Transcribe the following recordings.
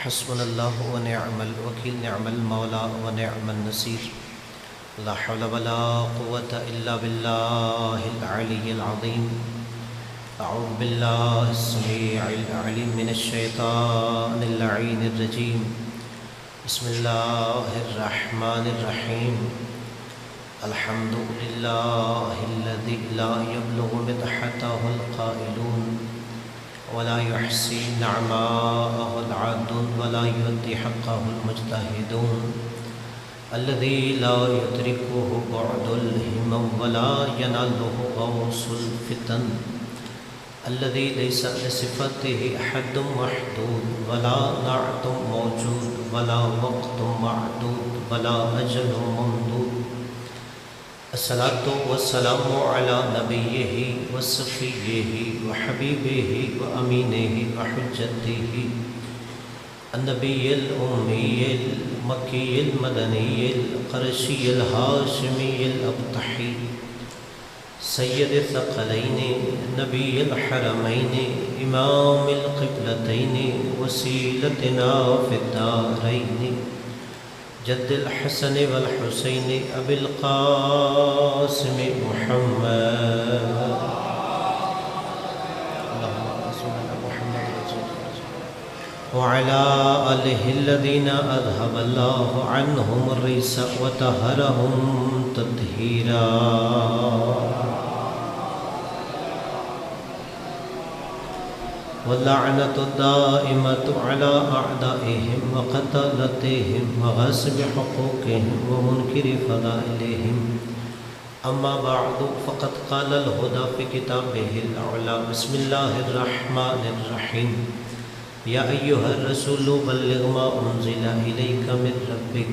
حسبنا اللہ ونعم الوکیل نعم المولا ونعم النصیر لا حول ولا قوة الا باللہ العلی العظیم اعوذ باللہ السمیع العلیم من الشیطان اللعین الرجیم بسم اللہ الرحمن الرحیم الحمد للہ الذی لا یبلغ مدحته القائلون ولا يحصي نعماءه العادون ولا يؤدي حقه المجتهدون الذي لا يدركه بعد الهمم ولا يناله غوص الفتن الذي ليس لصفته حد محدود ولا نعت موجود ولا وقت معدود ولا أجل ممدود الصلاة والسلام على نبيه وصفيه وحبيبه وأمينه وحجته النبي الأمي المكي المدني القرشي الهاشمي الأبطحي سيد الثقلين نبي الحرمين إمام القبلتين وسيلتنا في الدارين جد الحسن والحسين أبي القاسم محمد وعلى آله الذين أذهب الله عنهم الرجس وطهرهم تطهيرا واللعنة الدائمة على أعدائهم وقتلتهم وغصب حقوقهم ومنكر فضائلهم أما بعد فقد قال الهدى في كتابه الأعلى بسم الله الرحمن الرحيم يا أيها الرسول بلغ ما أنزل إليك من ربك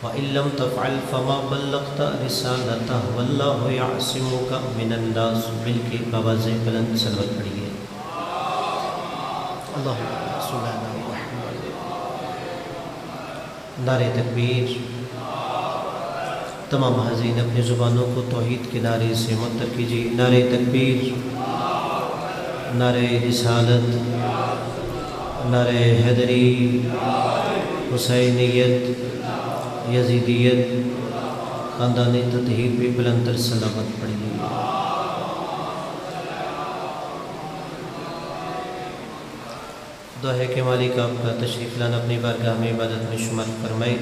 وإن لم تفعل فما بلغت رسالته والله يعصمك من الناس ملك بابا بلند سلوات پڑھیے اللہم صلی اللہ علیہ وسلم نعرہ تکبیر تمام حاضرین اپنی زبانوں کو توحید کے نعرے سے منتر کیجیے نعرہ تکبیر نعرہ رسالت نعرہ حیدری حسینیت یزیدیت خاندان تطہیر پہ بلندر سلامت پڑھیے دعا ہے کہ مالک آپ کا تشریف لانا اپنی بارگاہ میں عبادت میں شمار فرمائے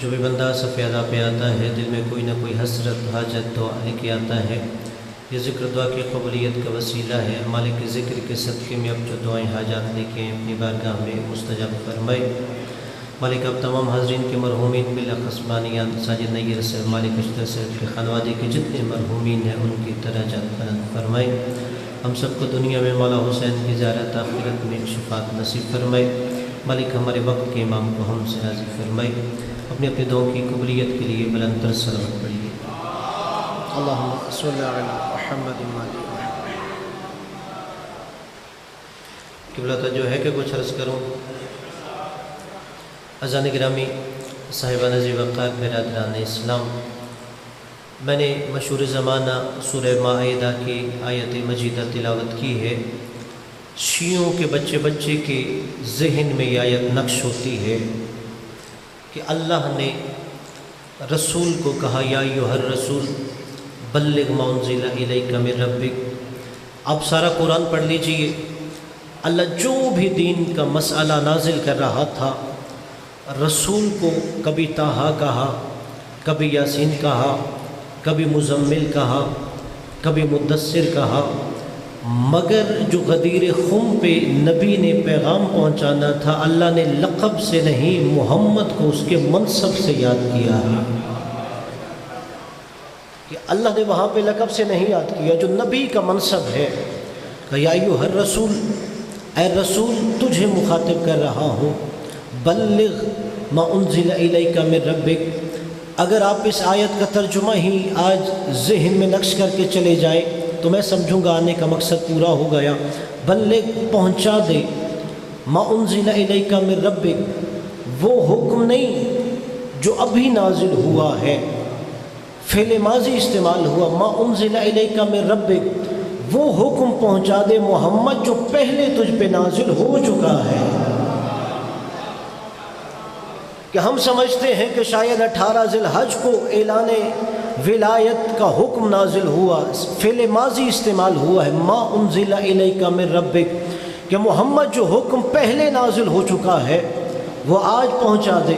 جو بھی بندہ سفیدہ پہ آتا ہے دل میں کوئی نہ کوئی حسرت حاجت دعا لے کے آتا ہے یہ ذکر دعا کی قبولیت کا وسیلہ ہے مالک کے ذکر کے صدقے میں اب جو دعائیں حاجات لے کے اپنی بارگاہ میں مستجاب فرمائے مالک اب تمام حاضرین کے مرحومین بلاخص بانیان ساجد نیر سے مالک اشتر صاحب کے خانوادے کے جتنے مرحومین ہیں ان کی درجات بلند فرمائے ہم سب کو دنیا میں مولا حسین کی زیارت آخرت میں شفاعت نصیب فرمائے مالک ہمارے وقت کے امام کو ہم سے راضی فرمائے اپنی اپنی دعاؤں کی قبولیت کے لیے بلند تر صلوات پڑھیے اللہم صلی علی محمد قبلہ توجہ ہے کہ کچھ عرض کروں اذان گرامی صاحبان عزیز وقار برادران اسلام میں نے مشہور زمانہ سورہ مائدہ کی آیت مجیدہ تلاوت کی ہے شیعوں کے بچے کے ذہن میں یہ آیت نقش ہوتی ہے کہ اللہ نے رسول کو کہا یا ایھا الرسول بلغ ما انزل الیک من ربک آپ سارا قرآن پڑھ لیجئے اللہ جو بھی دین کا مسئلہ نازل کر رہا تھا رسول کو کبھی طٰہٰ کہا کبھی یاسین کہا کبھی مزمل کہا کبھی مدثر کہا مگر جو غدیر خم پہ نبی نے پیغام پہنچانا تھا اللہ نے لقب سے نہیں محمد کو اس کے منصب سے یاد کیا ہے کہ اللہ نے وہاں پہ لقب سے نہیں یاد کیا جو نبی کا منصب ہے کہ یا ایھا الرسول اے رسول تجھے مخاطب کر رہا ہوں بلغ ما انزل الیک من ربک اگر آپ اس آیت کا ترجمہ ہی آج ذہن میں نقش کر کے چلے جائیں تو میں سمجھوں گا آنے کا مقصد پورا ہو گیا بلغ پہنچا دے ما انزل الیک من ربک وہ حکم نہیں جو ابھی نازل ہوا ہے فعل ماضی استعمال ہوا ما انزل الیک من ربک وہ حکم پہنچا دے محمد جو پہلے تجھ پہ نازل ہو چکا ہے کہ ہم سمجھتے ہیں کہ شاید 18 ذی الحج کو اعلان ولایت کا حکم نازل ہوا، فعل ماضی استعمال ہوا ہے، ما انزل الیک من ربک، کہ محمد جو حکم پہلے نازل ہو چکا ہے وہ آج پہنچا دے۔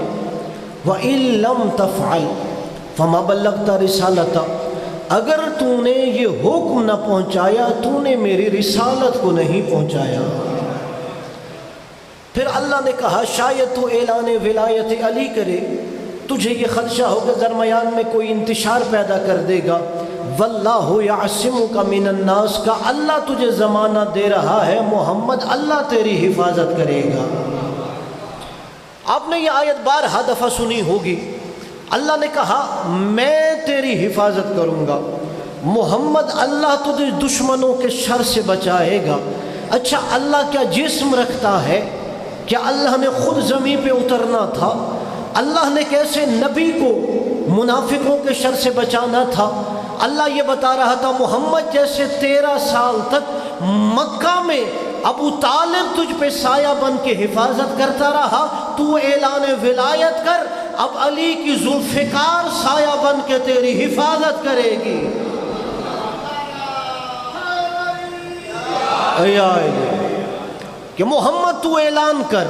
وَإِن لَمْ تَفْعَلْ فَمَا بَلَّغْتَ رِسَالَتَ، اگر تو نے یہ حکم نہ پہنچایا تو نے میری رسالت کو نہیں پہنچایا۔ پھر اللہ نے کہا شاید تو اعلان ولایت علی کرے، تجھے یہ خدشہ ہوگا درمیان میں کوئی انتشار پیدا کر دے گا، واللہ یعصمک من الناس کا اللہ تجھے ضمانت دے رہا ہے محمد، اللہ تیری حفاظت کرے گا۔ آپ نے یہ آیت بارہا دفعہ سنی ہوگی، اللہ نے کہا میں تیری حفاظت کروں گا محمد، اللہ تجھے دشمنوں کے شر سے بچائے گا۔ اچھا اللہ کیا جسم رکھتا ہے؟ کیا اللہ نے خود زمین پہ اترنا تھا؟ اللہ نے کیسے نبی کو منافقوں کے شر سے بچانا تھا؟ اللہ یہ بتا رہا تھا محمد جیسے 13 سال تک مکہ میں ابو طالب تجھ پہ سایہ بن کے حفاظت کرتا رہا، تو اعلان ولایت کر، اب علی کی ذوالفقار سایہ بن کے تیری حفاظت کرے گی۔ کہ محمد تو اعلان کر،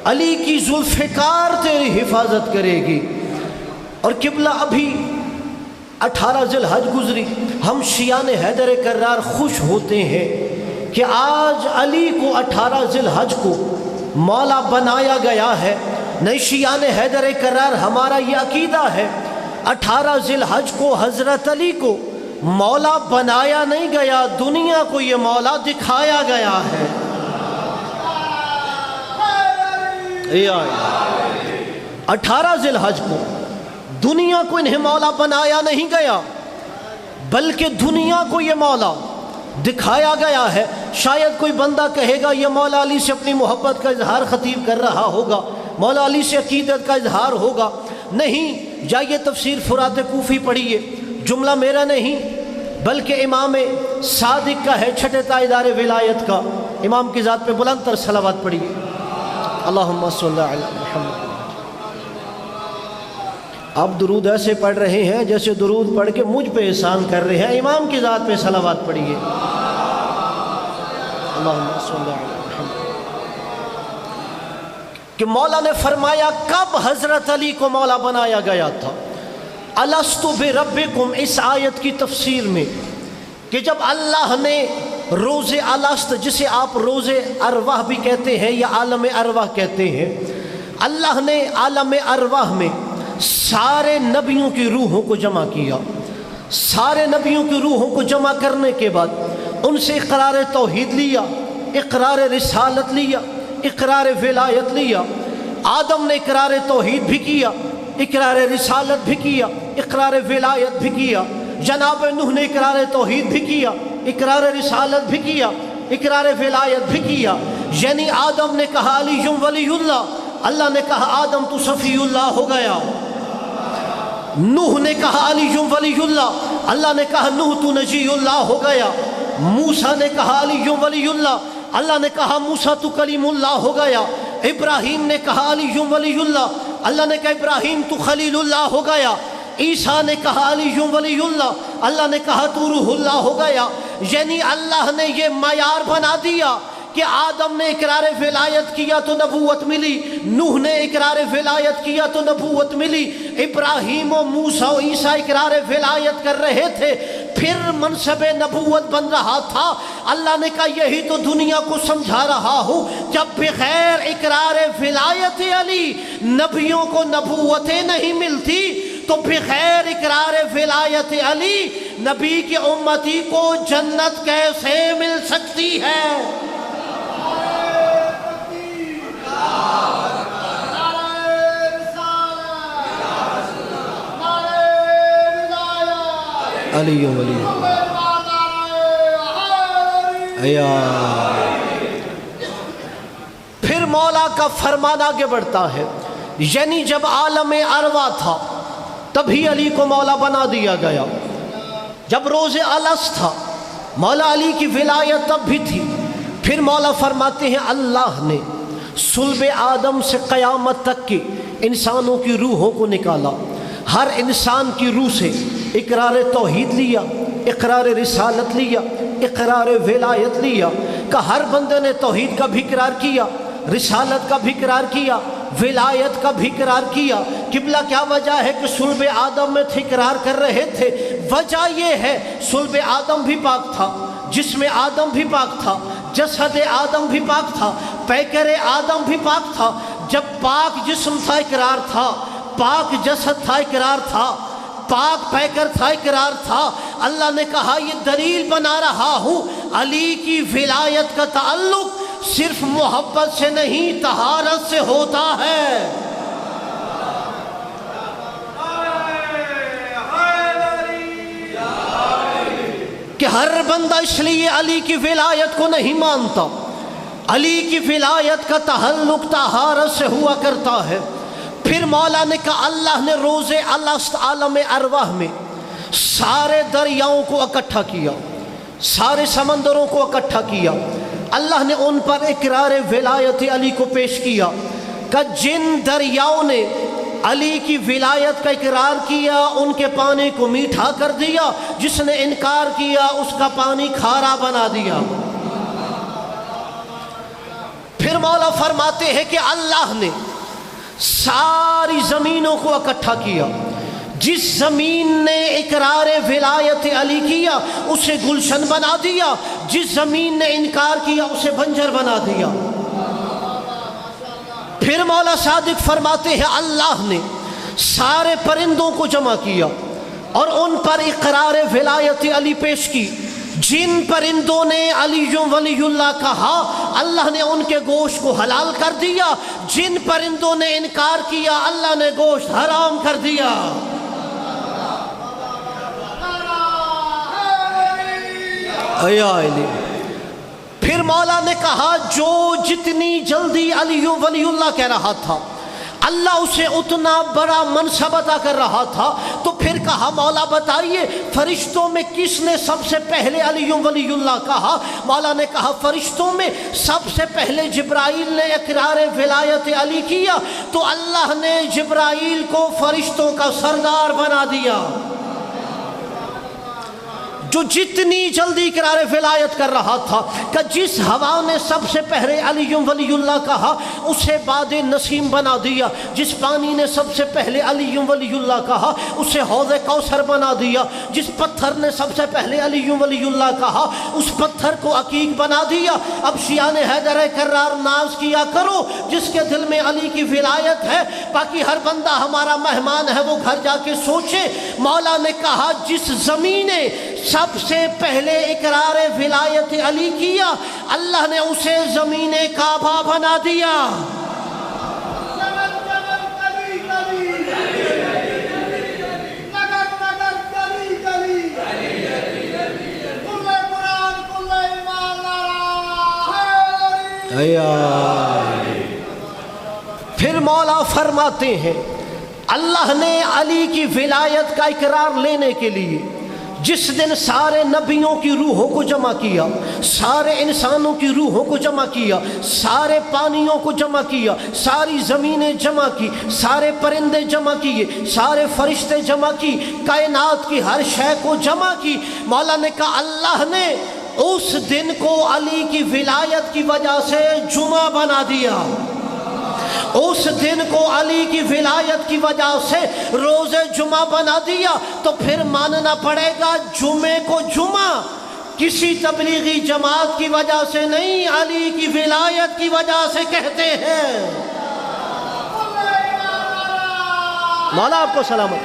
علی کی ذوالفقار تیری حفاظت کرے گی۔ اور قبلہ ابھی 18 ذی الحج گزری، ہم شیعان حیدر کرار خوش ہوتے ہیں کہ آج علی کو 18 ذی الحج کو مولا بنایا گیا ہے۔ نہیں، شیعان حیدر کرار ہمارا یہ عقیدہ ہے 18 ذی الحج کو حضرت علی کو مولا بنایا نہیں گیا، دنیا کو یہ مولا دکھایا گیا ہے۔ 18 ذی الحج کو دنیا کو انہیں مولا بنایا نہیں گیا، بلکہ دنیا کو یہ مولا دکھایا گیا ہے۔ شاید کوئی بندہ کہے گا یہ مولا علی سے اپنی محبت کا اظہار خطیب کر رہا ہوگا، مولا علی سے عقیدت کا اظہار ہوگا۔ نہیں، جائیے تفسیر فرات کوفی پڑھیے، جملہ میرا نہیں بلکہ امام صادق کا ہے، چھٹے تاجدار ولایت کا، امام کی ذات پہ بلند تر صلوات پڑھیے، اللہم صلی علی محمد۔ آپ درود ایسے پڑھ رہے ہیں جیسے درود پڑھ کے مجھ پہ احسان کر رہے ہیں، امام کی ذات پہ صلوات پڑھیے، اللہم صلی علی محمد۔ کہ مولا نے فرمایا کب حضرت علی کو مولا بنایا گیا تھا؟ الستُ بربکم، اس آیت کی تفسیر میں کہ جب اللہ نے روز الست، جسے آپ روز ارواح بھی کہتے ہیں یا عالم ارواح کہتے ہیں، اللہ نے عالم ارواح میں سارے نبیوں کی روحوں کو جمع کیا۔ سارے نبیوں کی روحوں کو جمع کرنے کے بعد ان سے اقرار توحید لیا، اقرار رسالت لیا، اقرار ولایت لیا۔ آدم نے اقرار توحید بھی کیا، اقرار رسالت بھی کیا، اقرار ولایت بھی کیا۔ جناب نوح نے اقرار توحید بھی کیا، اقرار رسالت بھی کیا، اقرار ولایت بھی کیا۔ یعنی آدم نے کہا علی ولی اللہ، اللہ نے کہا آدم تو صفی اللہ ہو گیا۔ نوح نے کہا علی ولی اللہ، اللہ نے کہا نوح تو نجی اللہ ہو گیا۔ موسیٰ نے کہا علی ولی اللہ، اللہ نے کہا موسیٰ تو کلیم اللہ ہو گیا۔ ابراہیم نے کہا علی ولی اللہ، اللہ نے کہا ابراہیم تو خلیل اللہ ہو گیا۔ عیسیٰ نے کہا علی ولی اللہ، اللہ نے کہا تو روح اللہ ہو گیا۔ یعنی اللہ نے یہ معیار بنا دیا کہ آدم نے اقرار ولایت کیا تو نبوت ملی، نوح نے اقرار ولایت کیا تو نبوت ملی، ابراہیم و موسیٰ و عیسیٰ اقرار ولایت کر رہے تھے، پھر منصب نبوت بن رہا تھا۔ اللہ نے کہا یہی تو دنیا کو سمجھا رہا ہوں، جب بغیر اقرار ولایت علی نبیوں کو نبوتیں نہیں ملتی تو بغیر اقرار ولایت علی نبی کی امتی کو جنت کیسے مل سکتی ہے؟ علی ولی پھر مولا کا فرمان آگے بڑھتا ہے، یعنی جب عالم ارواح تھا تبھی علی کو مولا بنا دیا گیا، جب روز الست تھا مولا علی کی ولایت تب بھی تھی۔ پھر مولا فرماتے ہیں اللہ نے صلب آدم سے قیامت تک کی انسانوں کی روحوں کو نکالا، ہر انسان کی روح سے اقرار توحید لیا، اقرار رسالت لیا، اقرار ولایت لیا، کہ ہر بندے نے توحید کا بھی اقرار کیا، رسالت کا بھی اقرار کیا، ولایت کا بھی اقرار کیا۔ قبلہ کیا وجہ ہے کہ صلب آدم میں تھے اقرار کر رہے تھے؟ وجہ یہ ہے صلب آدم بھی پاک تھا، جسم آدم بھی پاک تھا، جسد آدم بھی پاک تھا، پیکر آدم بھی پاک تھا۔ جب پاک جسم تھا اقرار تھا، پاک جسد تھا اقرار تھا، پاک پیکر تھا اقرار تھا۔ اللہ نے کہا یہ دلیل بنا رہا ہوں علی کی ولایت کا تعلق صرف محبت سے نہیں طہارت سے ہوتا ہے۔ کہ ہر بندہ اس لیے علی کی ولایت کو نہیں مانتا، علی کی ولایت کا تعلق طہارت سے ہوا کرتا ہے۔ پھر مولا نے کہا اللہ نے روز الست عالم ارواح میں سارے دریاؤں کو اکٹھا کیا، سارے سمندروں کو اکٹھا کیا، اللہ نے ان پر اقرار ولایت علی کو پیش کیا کہ جن دریاؤں نے علی کی ولایت کا اقرار کیا ان کے پانی کو میٹھا کر دیا، جس نے انکار کیا اس کا پانی کھارا بنا دیا۔ پھر مولا فرماتے ہیں کہ اللہ نے ساری زمینوں کو اکٹھا کیا، جس زمین نے اقرار ولایت علی کیا اسے گلشن بنا دیا، جس زمین نے انکار کیا اسے بنجر بنا دیا۔ پھر مولا صادق فرماتے ہیں اللہ نے سارے پرندوں کو جمع کیا اور ان پر اقرار ولایت علی پیش کی۔ جن پرندوں نے علی ولی اللہ کہا اللہ نے ان کے گوشت کو حلال کر دیا، جن پرندوں نے انکار کیا اللہ نے گوشت حرام کر دیا۔ پھر مولا نے کہا جو جتنی جلدی علی ولی اللہ کہہ رہا تھا اللہ اسے اتنا بڑا منصب عطا کر رہا تھا، تو پھر کہا مولا بتائیے فرشتوں میں کس نے سب سے پہلے علی ولی اللہ کہا؟ مولا نے کہا فرشتوں میں سب سے پہلے جبرائیل نے اقرار ولایت علی کیا، تو اللہ نے جبرائیل کو فرشتوں کا سردار بنا دیا۔ جو جتنی جلدی اقرار ولایت کر رہا تھا کہ جس ہوا نے سب سے پہلے علی ولی اللہ کہا اسے باد نسیم بنا دیا، جس پانی نے سب سے پہلے علی ولی اللہ کہا اسے حوض کوثر بنا دیا، جس پتھر نے سب سے پہلے علی ولی اللہ کہا اس پتھر کو عقیق بنا دیا۔ اب شیعان حیدر کرار ناز کیا کرو جس کے دل میں علی کی ولایت ہے، باقی ہر بندہ ہمارا مہمان ہے وہ گھر جا کے سوچے۔ مولا نے کہا جس زمین نے سب سے پہلے اقرار ولایت علی کیا اللہ نے اسے زمین کعبہ بنا دیا۔ پھر مولا فرماتے ہیں اللہ نے علی کی ولایت کا اقرار لینے کے لیے جس دن سارے نبیوں کی روحوں کو جمع کیا، سارے انسانوں کی روحوں کو جمع کیا، سارے پانیوں کو جمع کیا، ساری زمینیں جمع کی، سارے پرندے جمع کیے، سارے فرشتے جمع کی، کائنات کی ہر شے کو جمع کی، مولا نے کہا اللہ نے اس دن کو علی کی ولایت کی وجہ سے جمعہ بنا دیا، اس دن کو علی کی ولایت کی وجہ سے روز جمعہ بنا دیا۔ تو پھر ماننا پڑے گا جمعے کو جمعہ کسی تبلیغی جماعت کی وجہ سے نہیں، علی کی ولایت کی وجہ سے کہتے ہیں۔ مولا آپ کو سلامت۔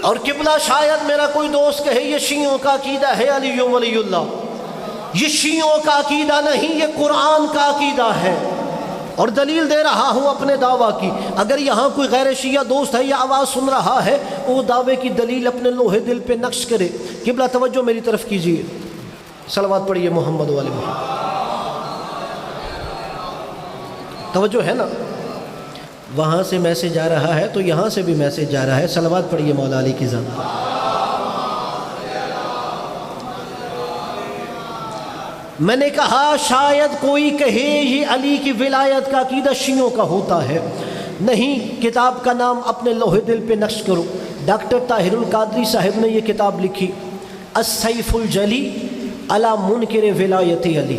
اور قبلہ شاید میرا کوئی دوست کہے یہ شیعوں کا عقیدہ ہے علی ولی اللہ، یہ شیعوں کا عقیدہ نہیں، یہ قرآن کا عقیدہ ہے، اور دلیل دے رہا ہوں اپنے دعویٰ کی۔ اگر یہاں کوئی غیر شیعہ دوست ہے یا آواز سن رہا ہے وہ دعوے کی دلیل اپنے لوہے دل پہ نقش کرے۔ قبلہ توجہ میری طرف کیجئے، صلوات پڑھیے محمد والے محمد۔ توجہ ہے نا، وہاں سے میسیج آ رہا ہے تو یہاں سے بھی میسیج جا رہا ہے، صلوات پڑھیے مولا علی کی ذات۔ میں نے کہا شاید کوئی کہے یہ علی کی ولایت کا عقیدہ شیعوں کا ہوتا ہے، نہیں، کتاب کا نام اپنے لوح دل پہ نقش کرو، ڈاکٹر طاہر القادری صاحب نے یہ کتاب لکھی السیف الجلی علی منکر ولایت علی،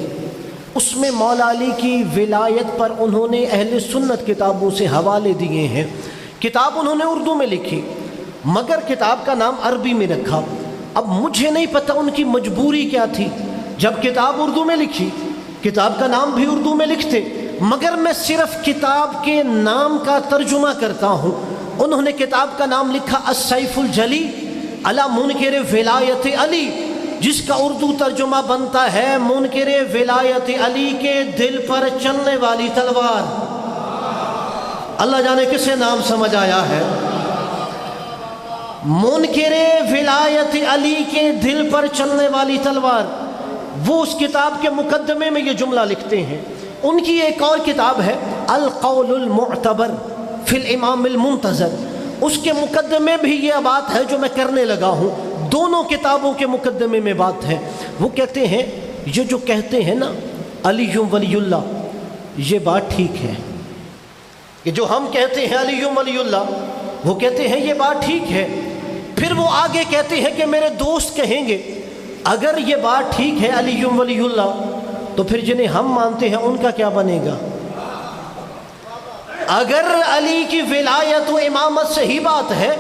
اس میں مولا علی کی ولایت پر انہوں نے اہل سنت کتابوں سے حوالے دیے ہیں۔ کتاب انہوں نے اردو میں لکھی مگر کتاب کا نام عربی میں رکھا۔ اب مجھے نہیں پتہ ان کی مجبوری کیا تھی، جب کتاب اردو میں لکھی، کتاب کا نام بھی اردو میں لکھتے، مگر میں صرف کتاب کے نام کا ترجمہ کرتا ہوں۔ انہوں نے کتاب کا نام لکھا السیف الجلی علی منکر ولایت علی، جس کا اردو ترجمہ بنتا ہے منکر ولایت علی کے دل پر چلنے والی تلوار۔ اللہ جانے کسے نام سمجھ آیا ہے؟ منکر ولایت علی کے دل پر چلنے والی تلوار۔ وہ اس کتاب کے مقدمے میں یہ جملہ لکھتے ہیں۔ ان کی ایک اور کتاب ہے القول المعتبر فی الامام المنتظر، اس کے مقدمے بھی یہ بات ہے جو میں کرنے لگا ہوں، دونوں کتابوں کے مقدمے میں بات ہے۔ وہ کہتے ہیں یہ جو کہتے ہیں نا علی ولی اللہ، یہ بات ٹھیک ہے، کہ جو ہم کہتے ہیں علی ولی اللہ، وہ کہتے ہیں یہ بات ٹھیک ہے۔ پھر وہ آگے کہتے ہیں کہ میرے دوست کہیں گے اگر یہ بات ٹھیک ہے علی ولی اللہ، تو پھر جنہیں ہم مانتے ہیں ان کا کیا بنے گا؟ اگر علی کی ولایت و امامت صحیح بات ہے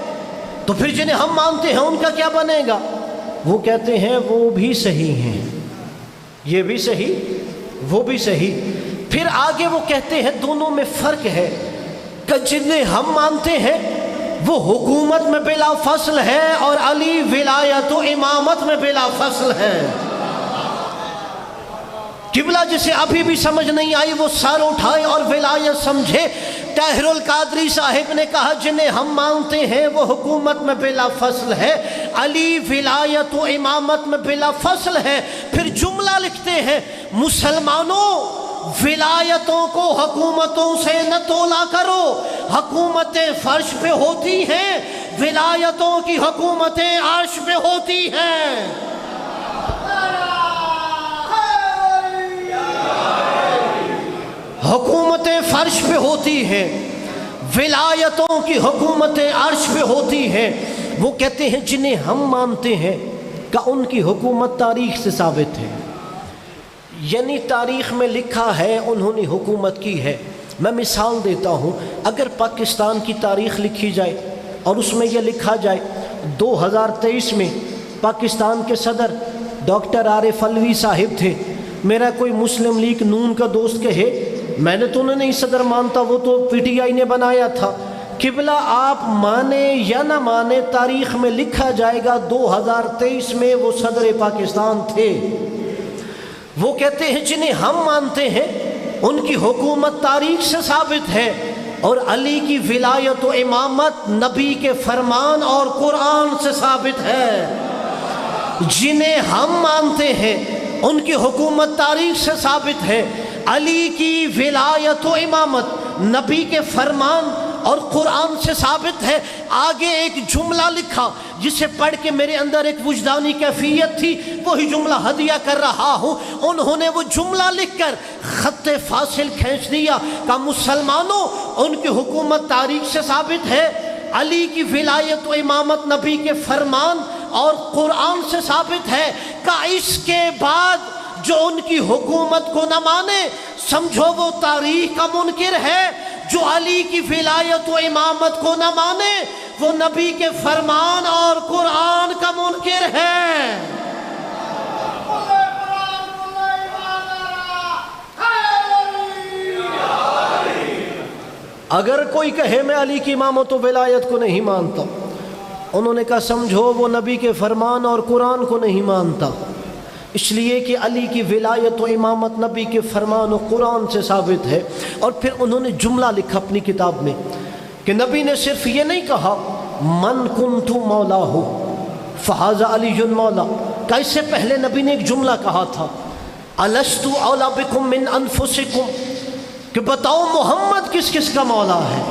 تو پھر جنہیں ہم مانتے ہیں ان کا کیا بنے گا؟ وہ کہتے ہیں وہ بھی صحیح ہیں، یہ بھی صحیح وہ بھی صحیح۔ پھر آگے وہ کہتے ہیں دونوں میں فرق ہے، کہ جنہیں ہم مانتے ہیں وہ حکومت میں بلا فصل ہے اور علی ولایت و امامت میں بلا فصل ہے۔ قبلہ جسے ابھی بھی سمجھ نہیں آئی وہ سر اٹھائے اور ولایت سمجھے۔ طاہر القادری صاحب نے کہا جنہیں ہم مانتے ہیں وہ حکومت میں بلا فصل ہے، علی ولایت و امامت میں بلا فصل ہے۔ پھر جملہ لکھتے ہیں مسلمانوں ولایتوں کو حکومتوں سے نہ تولا کرو، حکومتیں فرش پہ ہوتی ہیں، ولایتوں کی حکومتیں عرش پہ ہوتی ہیں۔ حکومتیں فرش پہ ہوتی ہیں، ولایتوں کی حکومتیں عرش پہ ہوتی ہیں۔ وہ کہتے ہیں جنہیں ہم مانتے ہیں کہ ان کی حکومت تاریخ سے ثابت ہے، یعنی تاریخ میں لکھا ہے انہوں نے حکومت کی ہے۔ میں مثال دیتا ہوں، اگر پاکستان کی تاریخ لکھی جائے اور اس میں یہ لکھا جائے 2023 میں پاکستان کے صدر ڈاکٹر عارف علوی صاحب تھے، میرا کوئی مسلم لیگ نون کا دوست کہے میں نے تو انہیں نہیں صدر مانتا، وہ تو پی ٹی آئی نے بنایا تھا۔ قبلہ آپ مانے یا نہ مانے، تاریخ میں لکھا جائے گا 2023 میں وہ صدر پاکستان تھے۔ وہ کہتے ہیں جنہیں ہم مانتے ہیں ان کی حکومت تاریخ سے ثابت ہے، اور علی کی ولایت و امامت نبی کے فرمان اور قرآن سے ثابت ہے۔ جنہیں ہم مانتے ہیں ان کی حکومت تاریخ سے ثابت ہے، علی کی ولایت و امامت نبی کے فرمان اور قرآن سے ثابت ہے۔ آگے ایک جملہ لکھا جسے پڑھ کے میرے اندر ایک وجدانی کیفیت تھی، وہی جملہ ہدیہ کر رہا ہوں۔ انہوں نے وہ جملہ لکھ کر خط فاصل کھینچ دیا کہ مسلمانوں ان کی حکومت تاریخ سے ثابت ہے، علی کی ولایت و امامت نبی کے فرمان اور قرآن سے ثابت ہے، کہ اس کے بعد جو ان کی حکومت کو نہ مانے سمجھو وہ تاریخ کا منکر ہے، جو علی کی ولایت و امامت کو نہ مانے وہ نبی کے فرمان اور قرآن کا منکر ہے۔ اگر کوئی کہے میں علی کی امامت و ولایت کو نہیں مانتا، انہوں نے کہا سمجھو وہ نبی کے فرمان اور قرآن کو نہیں مانتا، اس لیے کہ علی کی ولایت و امامت نبی کے فرمان و قرآن سے ثابت ہے۔ اور پھر انہوں نے جملہ لکھا اپنی کتاب میں کہ نبی نے صرف یہ نہیں کہا من کنت مولا فہذا علی مولا، کہ اس سے پہلے نبی نے ایک جملہ کہا تھا الست اولی بکم من انفسکم، کہ بتاؤ محمد کس کس کا مولا ہے۔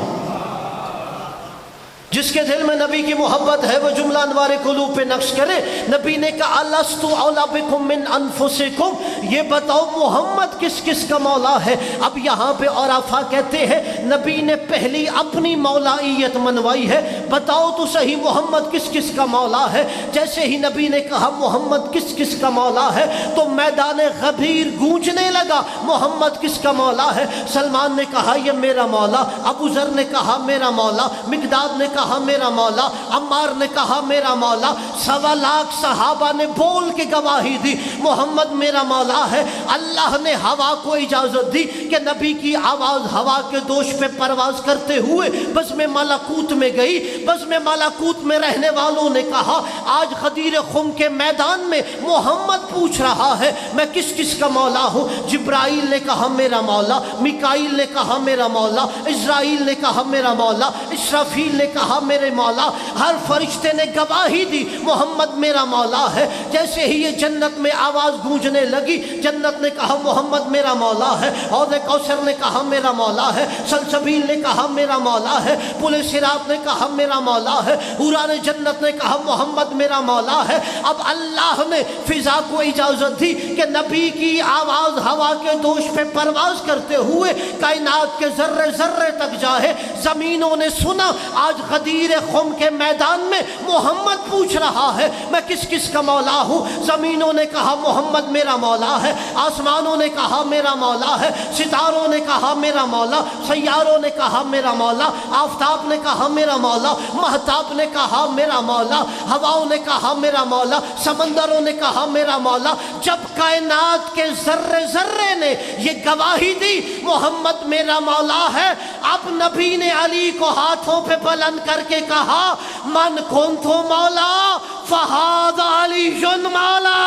جس کے دل میں نبی کی محبت ہے وہ جملہ انوار قلوب پہ نقش کرے۔ نبی نے کہا الستُ اولیٰ بکم من انفسکم، یہ بتاؤ محمد کس کس کا مولا ہے۔ اب یہاں پہ عرفا کہتے ہیں نبی نے پہلی اپنی مولائیت منوائی ہے، بتاؤ تو صحیح محمد کس کس کا مولا ہے۔ جیسے ہی نبی نے کہا محمد کس کس کا مولا ہے تو میدان غبیر گونجنے لگا، محمد کس کا مولا ہے۔ سلمان نے کہا یہ میرا مولا، ابو ذر نے کہا میرا مولا، مقداد نے کہا میرا مولا، عمار نے کہا میرا مولا، 1.25 لاکھ صحابہ نے بول کے گواہی دی محمد میرا مولا ہے۔ اللہ نے ہوا کو اجازت دی کہ نبی کی آواز ہوا کے دوش پہ پرواز کرتے ہوئے بزم ملکوت میں گئی۔ بزم ملکوت میں رہنے والوں نے کہا آج غدیر خم کے میدان میں محمد پوچھ رہا ہے میں کس کس کا مولا ہوں۔ جبرائیل نے کہا میرا مولا، میکائیل نے کہا میرا مولا، اسرائیل نے کہا میرا مولا، اسرافیل نے کہا میرے مولا، ہر فرشتے نے گواہی دی محمد میرا مولا ہے۔ جیسے ہی یہ جنت میں آواز گونجنے لگی، جنت نے کہا محمد میرا مولا ہے، حوض کوثر نے کہا میرا مولا ہے، سلسبیل نے کہا میرا مولا ہے، پل صراط نے کہا میرا مولا ہے، حوران جنت نے کہا محمد میرا مولا ہے۔ اب اللہ نے فضا کو اجازت دی کہ نبی کی آواز ہوا کے دوش پہ پرواز کرتے ہوئے کائنات کے ذرے ذرے تک جائے۔ زمینوں نے سنا آج غدیر خم کے میدان میں محمد پوچھ رہا ہے میں کس کس کا مولا ہوں۔ زمینوں نے کہا محمد میرا مولا ہے، آسمانوں نے کہا میرا مولا ہے، ستاروں نے کہا میرا مولا، سیاروں نے کہا میرا مولا، آفتاب نے کہا میرا مولا، مہتاب نے کہا میرا مولا، ہواؤں نے کہا میرا مولا، سمندروں نے کہا میرا مولا۔ جب کائنات کے ذرے ذرے نے یہ گواہی دی محمد میرا مولا ہے، اب نبی نے علی کو ہاتھوں پہ بلند کر کے کہا من کنت مولا فہذا علی مولا۔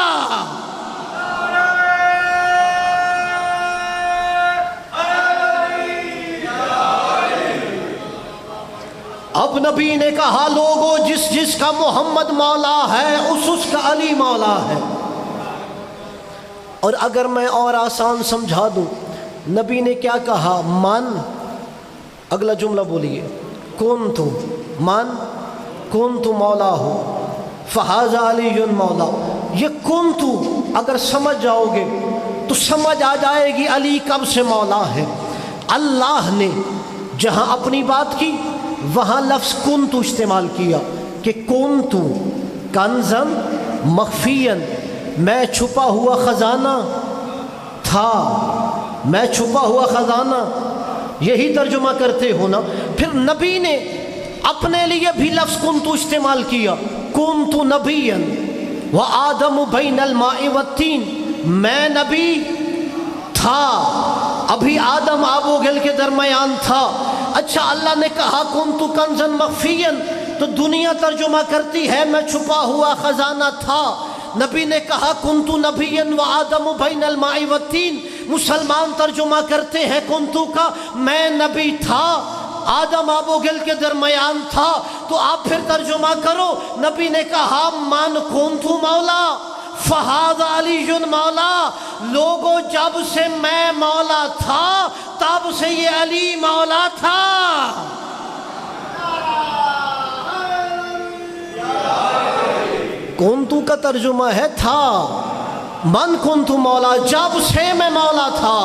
اب نبی نے کہا لوگوں جس جس کا محمد مولا ہے اس کا علی مولا ہے۔ اور اگر میں اور آسان سمجھا دوں، نبی نے کیا کہا من، اگلا جملہ بولیے، کنت من کنت مولا ہو فہذا علی مولا۔ یہ کنت اگر سمجھ جاؤ گے تو سمجھ آ جائے گی علی کب سے مولا ہے۔ اللہ نے جہاں اپنی بات کی وہاں لفظ کنت استعمال کیا کہ کنت کنزن مخفین، میں چھپا ہوا خزانہ تھا، میں چھپا ہوا خزانہ، یہی ترجمہ کرتے ہو نا۔ پھر نبی نے اپنے لیے بھی لفظ کنت استعمال کیا، کنت نبیا وآدم بین الماء والتین، میں نبی تھا، ابھی آدم آب و گل کے درمیان تھا۔ اچھا اللہ نے کہا کنت کنزن مخفیا تو دنیا ترجمہ کرتی ہے میں چھپا ہوا خزانہ تھا۔ نبی نے کہا کنت نبیا وآدم بین الماء والتین، مسلمان ترجمہ کرتے ہیں کنتو کا میں نبی تھا، آدم آب و گل کے درمیان تھا۔ تو آپ پھر ترجمہ کرو، نبی نے کہا من کنتو مولا فہذا علی مولا، لوگوں جب سے میں مولا تھا تب سے یہ علی مولا تھا۔ کنتو کا ترجمہ ہے تھا، من کنتو مولا جب سے میں مولا تھا،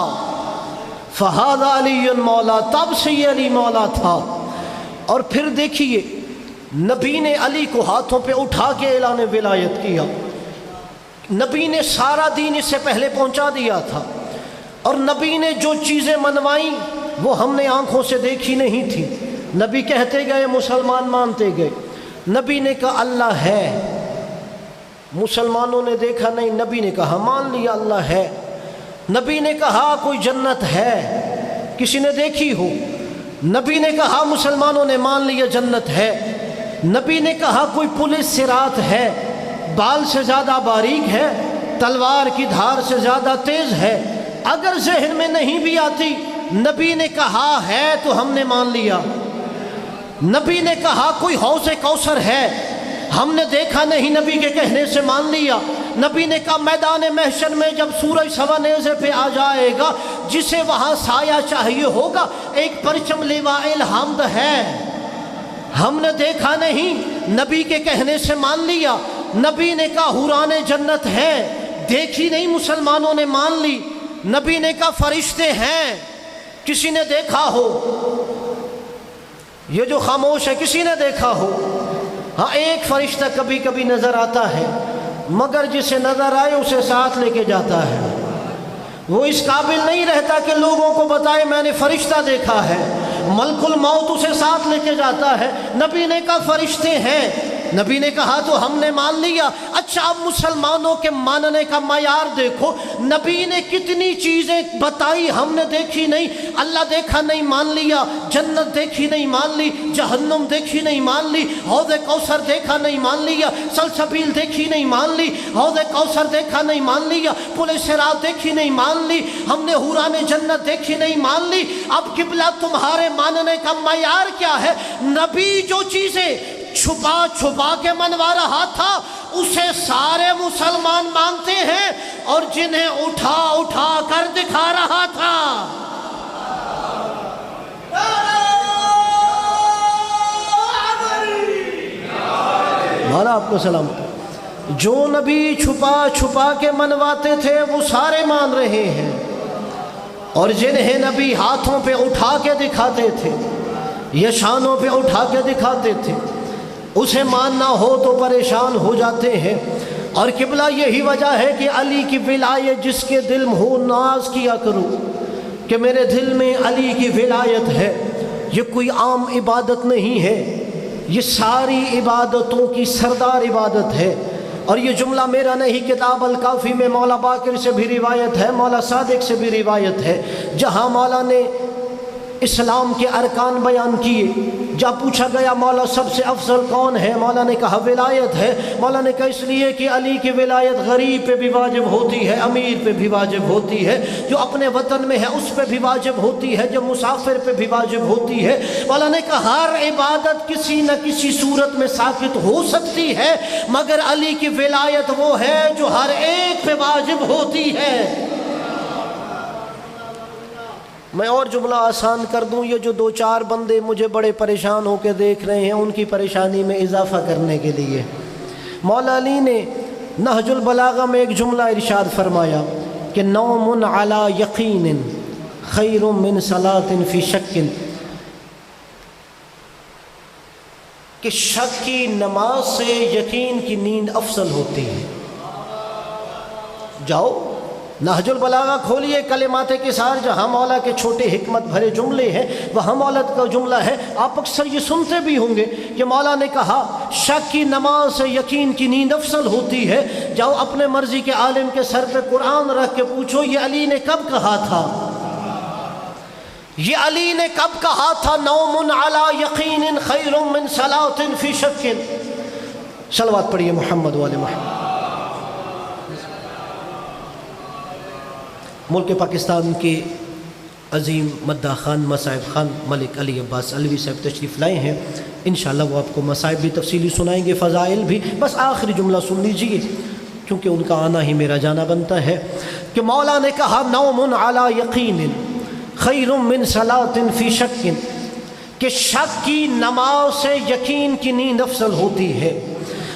فہذا علی مولا تب سے یہ علی مولا تھا۔ اور پھر دیکھیے نبی نے علی کو ہاتھوں پہ اٹھا کے اعلان ولایت کیا۔ نبی نے سارا دین اس سے پہلے پہنچا دیا تھا، اور نبی نے جو چیزیں منوائیں وہ ہم نے آنکھوں سے دیکھی نہیں تھی۔ نبی کہتے گئے، مسلمان مانتے گئے۔ نبی نے کہا اللہ ہے، مسلمانوں نے دیکھا نہیں، نبی نے کہا مان لیا اللہ ہے۔ نبی نے کہا کوئی جنت ہے، کسی نے دیکھی ہو، نبی نے کہا مسلمانوں نے مان لیا جنت ہے۔ نبی نے کہا کوئی پل صراط ہے، بال سے زیادہ باریک ہے، تلوار کی دھار سے زیادہ تیز ہے۔ اگر ذہن میں نہیں بھی آتی، نبی نے کہا ہے تو ہم نے مان لیا۔ نبی نے کہا کوئی حوض کوثر ہے، ہم نے دیکھا نہیں، نبی کے کہنے سے مان لیا۔ نبی نے کہا میدان محشر میں جب سورج سوا نیزے پہ آ جائے گا، جسے وہاں سایہ چاہیے ہوگا، ایک پرچم لواء الحمد ہے، ہم نے دیکھا نہیں، نبی کے کہنے سے مان لیا۔ نبی نے کہا حوران جنت ہے، دیکھی نہیں، مسلمانوں نے مان لی۔ نبی نے کہا فرشتے ہیں، کسی نے دیکھا ہو؟ یہ جو خاموش ہے کسی نے دیکھا ہو؟ ہاں ایک فرشتہ کبھی کبھی نظر آتا ہے، مگر جسے نظر آئے اسے ساتھ لے کے جاتا ہے۔ وہ اس قابل نہیں رہتا کہ لوگوں کو بتائے میں نے فرشتہ دیکھا ہے۔ ملک الموت اسے ساتھ لے کے جاتا ہے۔ نبی نے کہا فرشتے ہیں، نبی نے کہا تو ہم نے مان لیا۔ اچھا اب مسلمانوں کے ماننے کا معیار دیکھو، نبی نے کتنی چیزیں بتائی، ہم نے دیکھی نہیں۔ اللہ دیکھا نہیں، مان لیا۔ جنت دیکھی نہیں، مان لی۔ جہنم دیکھی نہیں، مان لی۔ حوض کوثر دیکھا نہیں، مان لیا۔ سلسبیل دیکھی نہیں، مان لی۔ حوض کوثر دیکھا نہیں، مان لیا۔ پل صراط دیکھی نہیں، مان لی۔ ہم نے حوران جنت دیکھی نہیں، مان لی۔ اب قبلہ تمہارے ماننے کا معیار کیا ہے؟ نبی جو چیزیں چھپا چھپا کے منوا رہا تھا اسے سارے مسلمان مانتے ہیں، اور جنہیں اٹھا اٹھا کر دکھا رہا تھا۔ مولا آپ کو سلامت۔ جو نبی چھپا چھپا کے منواتے تھے وہ سارے مان رہے ہیں، اور جنہیں نبی ہاتھوں پہ اٹھا کے دکھاتے تھے یا شانوں پہ اٹھا کے دکھاتے تھے اسے ماننا ہو تو پریشان ہو جاتے ہیں۔ اور قبلہ یہی وجہ ہے کہ علی کی ولایت جس کے دل میں ہو ناز کیا کرو کہ میرے دل میں علی کی ولایت ہے۔ یہ کوئی عام عبادت نہیں ہے، یہ ساری عبادتوں کی سردار عبادت ہے۔ اور یہ جملہ میرا نہیں، کتاب الکافی میں مولا باقر سے بھی روایت ہے، مولا صادق سے بھی روایت ہے، جہاں مولا نے اسلام کے ارکان بیان کیے۔ جب پوچھا گیا مولا سب سے افضل کون ہے؟ مولا نے کہا ولایت ہے۔ مولا نے کہا اس لیے کہ علی کی ولایت غریب پہ بھی واجب ہوتی ہے، امیر پہ بھی واجب ہوتی ہے، جو اپنے وطن میں ہے اس پہ بھی واجب ہوتی ہے، جو مسافر پہ بھی واجب ہوتی ہے۔ مولا نے کہا ہر عبادت کسی نہ کسی صورت میں ساقط ہو سکتی ہے، مگر علی کی ولایت وہ ہے جو ہر ایک پہ واجب ہوتی ہے۔ میں اور جملہ آسان کر دوں، یہ جو دو چار بندے مجھے بڑے پریشان ہو کے دیکھ رہے ہیں ان کی پریشانی میں اضافہ کرنے کے لیے مولا علی نے نہج البلاغہ میں ایک جملہ ارشاد فرمایا کہ نوم علی یقین خیر من صلاۃ فی شک، کہ شک کی نماز سے یقین کی نیند افضل ہوتی ہے۔ جاؤ نہج البلاغہ کھولیے، کلمات کثار، جہاں مولا کے چھوٹے حکمت بھرے جملے ہیں وہاں مولا کا جملہ ہے۔ آپ اکثر یہ سنتے بھی ہوں گے کہ مولا نے کہا شک کی نماز سے یقین کی نیند افضل ہوتی ہے۔ جاؤ اپنے مرضی کے عالم کے سر پہ قرآن رکھ کے پوچھو یہ علی نے کب کہا تھا؟ یہ علی نے کب کہا تھا نوم علی یقین خیر من صلاۃ فی شک؟ صلوات پڑھیے محمد والے محمد۔ ملک پاکستان کے عظیم مداح خان مصعب خان ملک علی عباس علوی صاحب تشریف لائے ہیں، انشاءاللہ وہ آپ کو مصائب بھی تفصیلی سنائیں گے، فضائل بھی۔ بس آخری جملہ سن لیجئے چونکہ ان کا آنا ہی میرا جانا بنتا ہے، کہ مولا نے کہا نوم علی یقین خیر من صلاۃ فی شک، کہ شک کی نماز سے یقین کی نیند افضل ہوتی ہے۔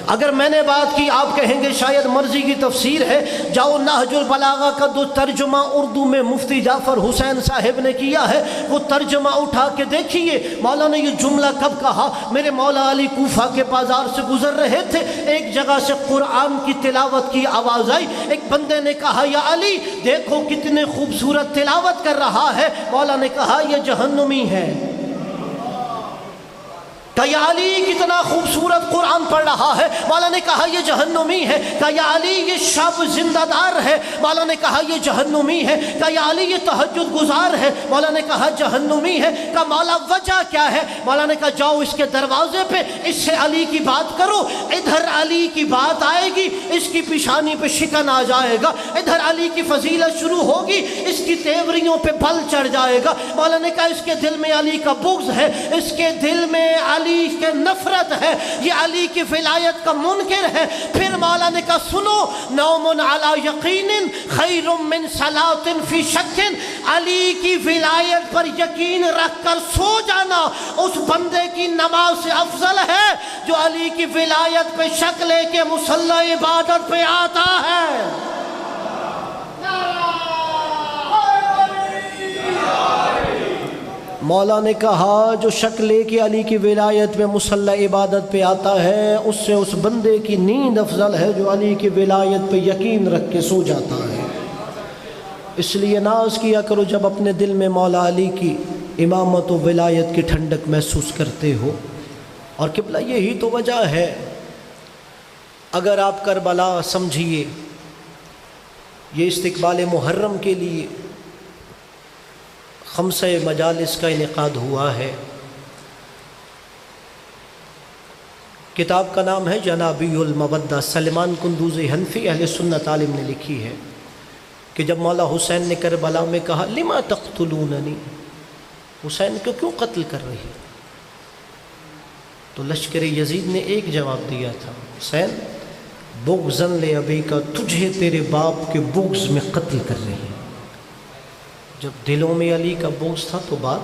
اگر میں نے بات کی آپ کہیں گے شاید مرضی کی تفسیر ہے، جاؤ نہج البلاغہ کا جو ترجمہ اردو میں مفتی جعفر حسین صاحب نے کیا ہے وہ ترجمہ اٹھا کے دیکھیے۔ مولا نے یہ جملہ کب کہا؟ میرے مولا علی کوفہ کے بازار سے گزر رہے تھے، ایک جگہ سے قرآن کی تلاوت کی آواز آئی، ایک بندے نے کہا یا علی دیکھو کتنے خوبصورت تلاوت کر رہا ہے۔ مولا نے کہا یہ جہنمی ہے۔ کہ یا علی کتنا خوبصورت قرآن پڑھ رہا ہے۔ مولا نے کہا یہ جہنمی ہے۔ کہ یا علی یہ شب زندہ دار ہے۔ مولا نے کہا یہ جہنمی ہے۔ کہ یا علی یہ تہجد گزار ہے۔ مولا نے کہا جہنمی ہے۔ کہ مولا وجہ کیا ہے؟ مولا نے کہا جاؤ اس کے دروازے پہ اس سے علی کی بات کرو، ادھر علی کی بات آئے گی، اس کی پیشانی پہ شکن آ جائے گا، ادھر علی کی فضیلت شروع ہوگی، اس کی تیوریوں پہ بل چڑھ جائے گا۔ مولا نے کہا اس کے دل میں علی کا بغض ہے، اس کے دل میں علی کے نفرت ہے، یہ علی کی ولایت کا منکر ہے۔ پھر مولا نے کہا سنو، نوم علی یقین خیر من صلاۃ فی شک، علی کی ولایت پر یقین رکھ کر سو جانا اس بندے کی نماز سے افضل ہے جو علی کی ولایت پہ شک لے کے مصلی عبادت پہ آتا ہے۔ مولا نے کہا جو شک لے کے علی کی ولایت پہ مصلی عبادت پہ آتا ہے اس سے اس بندے کی نیند افضل ہے جو علی کی ولایت پہ یقین رکھ کے سو جاتا ہے۔ اس لیے ناز کیا کرو جب اپنے دل میں مولا علی کی امامت و ولایت کی ٹھنڈک محسوس کرتے ہو، اور قبلہ یہی تو وجہ ہے۔ اگر آپ کربلا سمجھیے، یہ استقبال محرم کے لیے خمسہ مجالس کا انعقاد ہوا ہے۔ کتاب کا نام ہے جنابی المودہ، سلمان قندوزی حنفی اہل سنت عالم نے لکھی ہے کہ جب مولا حسین نے کربلا میں کہا لما تقتلوننی، حسین کو کیوں قتل کر رہی، تو لشکر یزید نے ایک جواب دیا تھا، حسین بغضاً لأبی کا، تجھے تیرے باپ کے بغض میں قتل کر رہی ہے۔ جب دلوں میں علی کا بغض تھا تو بات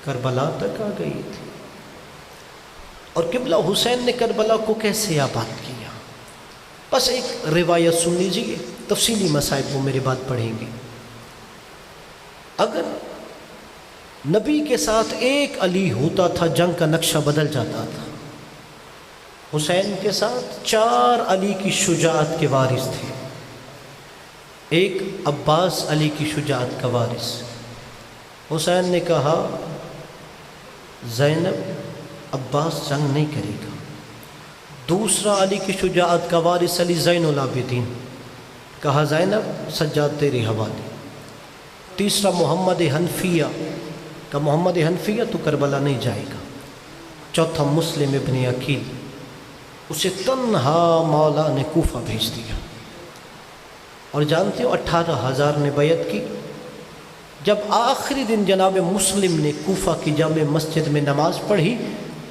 کربلا تک آ گئی تھی۔ اور قبلہ حسین نے کربلا کو کیسے آباد کیا، بس ایک روایت سن لیجیے، تفصیلی مسائل وہ میری بات پڑھیں گے۔ اگر نبی کے ساتھ ایک علی ہوتا تھا جنگ کا نقشہ بدل جاتا تھا۔ حسین کے ساتھ 4 علی کی شجاعت کے وارث تھے، ایک عباس علی کی شجاعت کا وارث۔ حسین نے کہا زینب عباس جنگ نہیں کرے گا۔ دوسرا علی کی شجاعت کا وارث علی زین العابدین، کہا زینب سجاد تیرے حوالے۔ تیسرا محمد حنفیہ، کہ محمد حنفیہ تو کربلا نہیں جائے گا۔ چوتھا مسلم ابن عقیل، اسے تنہا مولا نے کوفہ بھیج دیا۔ اور جانتے ہو 18,000 نے بیعت کی۔ جب آخری دن جناب مسلم نے کوفہ کی جامع مسجد میں نماز پڑھی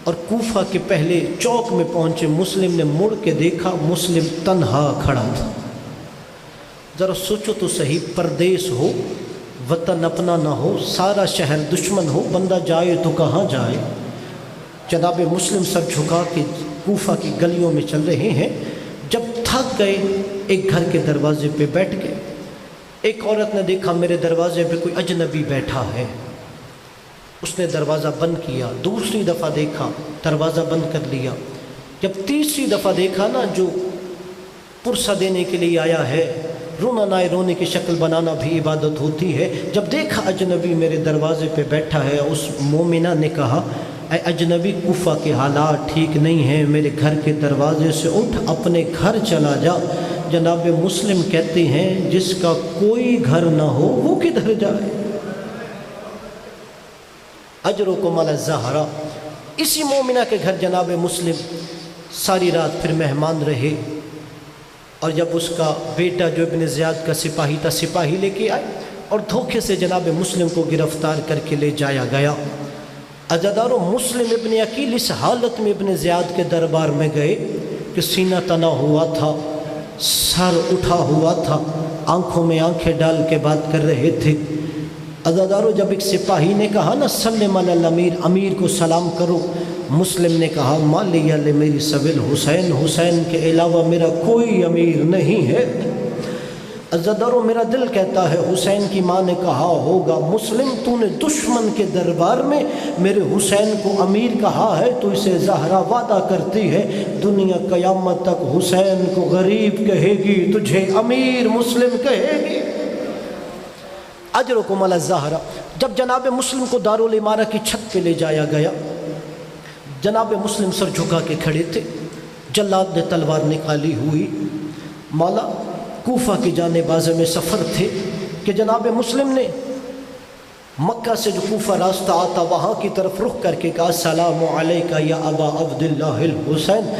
اور کوفہ کے پہلے چوک میں پہنچے، مسلم نے مڑ کے دیکھا، مسلم تنہا کھڑا تھا۔ ذرا سوچو تو صحیح، پردیس ہو، وطن اپنا نہ ہو، سارا شہر دشمن ہو، بندہ جائے تو کہاں جائے؟ جناب مسلم سر جھکا کے کوفہ کی گلیوں میں چل رہے ہیں۔ جب تھک گئے ایک گھر کے دروازے پہ بیٹھ گئے۔ ایک عورت نے دیکھا میرے دروازے پہ کوئی اجنبی بیٹھا ہے، اس نے دروازہ بند کیا۔ دوسری دفعہ دیکھا، دروازہ بند کر لیا۔ جب تیسری دفعہ دیکھا نا، جو پرسہ دینے کے لیے آیا ہے، رونا نہ رونے کی شکل بنانا بھی عبادت ہوتی ہے۔ جب دیکھا اجنبی میرے دروازے پہ بیٹھا ہے، اس مومنہ نے کہا اے اجنبی، کوفہ کے حالات ٹھیک نہیں ہیں، میرے گھر کے دروازے سے اٹھ اپنے گھر چلا جا۔ جناب مسلم کہتے ہیں جس کا کوئی گھر نہ ہو وہ کدھر جائے؟ اجرکم علی الزہرا۔ اسی مومنہ کے گھر جناب مسلم ساری رات پھر مہمان رہے، اور جب اس کا بیٹا جو ابن زیاد کا سپاہی تھا، سپاہی لے کے آئے اور دھوکے سے جناب مسلم کو گرفتار کر کے لے جایا گیا۔ عزادارو، مسلم ابن عقیل اس حالت میں ابن زیاد کے دربار میں گئے کہ سینہ تنا ہوا تھا، سر اٹھا ہوا تھا، آنکھوں میں آنکھیں ڈال کے بات کر رہے تھے۔ عزادارو، جب ایک سپاہی نے کہا نا سلم علی الامیر، امیر کو سلام کرو، مسلم نے کہا مالی علی میری سویل حسین، حسین کے علاوہ میرا کوئی امیر نہیں ہے۔ عزادارو، میرا دل کہتا ہے حسین کی ماں نے کہا ہوگا مسلم تو نے دشمن کے دربار میں میرے حسین کو امیر کہا ہے، تو اسے زہرا وعدہ کرتی ہے دنیا قیامت تک حسین کو غریب کہے گی، تجھے امیر مسلم کہے گی۔ اجرکم علی الزہرا۔ جب جناب مسلم کو دارالامارہ کی چھت پہ لے جایا گیا، جناب مسلم سر جھکا کے کھڑے تھے، جلاد نے تلوار نکالی ہوئی۔ مولا کوفہ کی جانب عازم سفر تھے کہ جناب مسلم نے مکہ سے جو کوفہ راستہ آتا وہاں کی طرف رخ کر کے کہا السلام علیکہ یا ابا عبداللہ الحسین،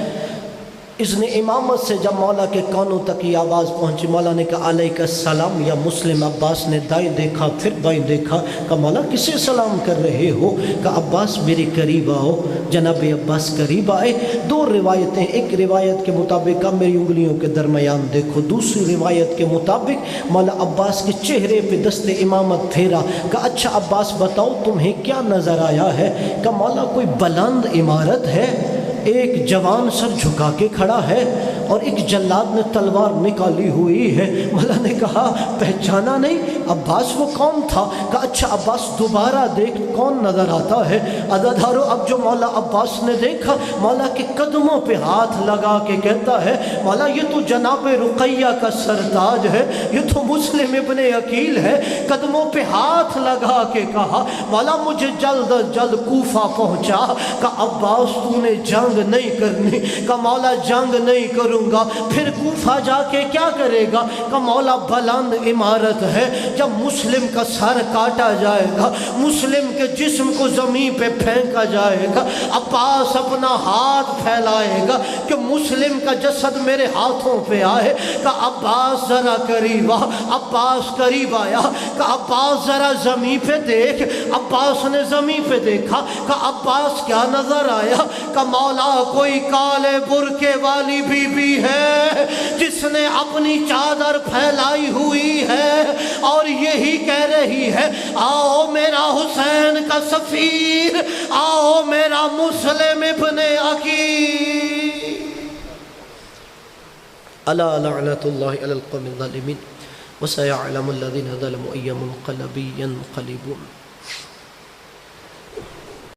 اذن امامت سے جب مولا کے کانوں تک یہ آواز پہنچی، مولا نے کہا علیک السلام یا مسلم۔ عباس نے دائیں دیکھا پھر بائیں دیکھا، کہا مولا کسے سلام کر رہے ہو؟ کہا عباس میرے قریب آؤ۔ جناب عباس قریب آئے۔ دو روایتیں، ایک روایت کے مطابق کہا میری انگلیوں کے درمیان دیکھو، دوسری روایت کے مطابق مولا عباس کے چہرے پہ دست امامت پھیرا۔ کہا اچھا عباس بتاؤ تمہیں کیا نظر آیا ہے؟ کہا مولا کوئی بلند عمارت ہے، ایک جوان سر جھکا کے کھڑا ہے اور ایک جلاد نے تلوار نکالی ہوئی ہے۔ مولا نے کہا پہچانا نہیں؟ عباس وہ کون تھا؟ کہا اچھا عباس دوبارہ دیکھ کون نظر آتا ہے۔ عزادارو اب جو مولا عباس نے دیکھا، مولا کے قدموں پہ ہاتھ لگا کے کہتا ہے مولا یہ تو جناب رقیہ کا سرتاج ہے، یہ تو مسلم ابن عقیل ہے۔ قدموں پہ ہاتھ لگا کے کہا مولا مجھے جلد از جلد کوفہ پہنچا۔ کہا عباس تو نے جنگ نہیں کرنی؟ کہا مولا جنگ نہیں کروں گا۔ پھر کوفہ جا کے کیا کرے گا؟ کہا مولا بلند عمارت ہے، جب مسلم کا سر کاٹا جائے گا، مسلم کے جسم کو زمین پہ پھینکا جائے گا، عباس اپنا ہاتھ پھیلائے گا کہ مسلم کا جسد میرے ہاتھوں پہ آئے۔ کہا عباس ذرا قریب آ۔ عباس قریب آیا۔ کہا عباس ذرا زمین پہ دیکھ۔ عباس نے زمین پہ دیکھا۔ کہا عباس کیا نظر آیا؟ کہا مولا کوئی کالے برقعے والی بی بی ہے جس نے اپنی چادر پھیلائی ہوئی ہے اور یہی کہہ رہی ہے آؤ میرا حسین کا سفیر، آؤ میرا مسلم ابن عقیل۔ الا لعنت اللہ علی القوم الظالمین وسيعلم الذين ظلموا أي منقلب ينقلبون۔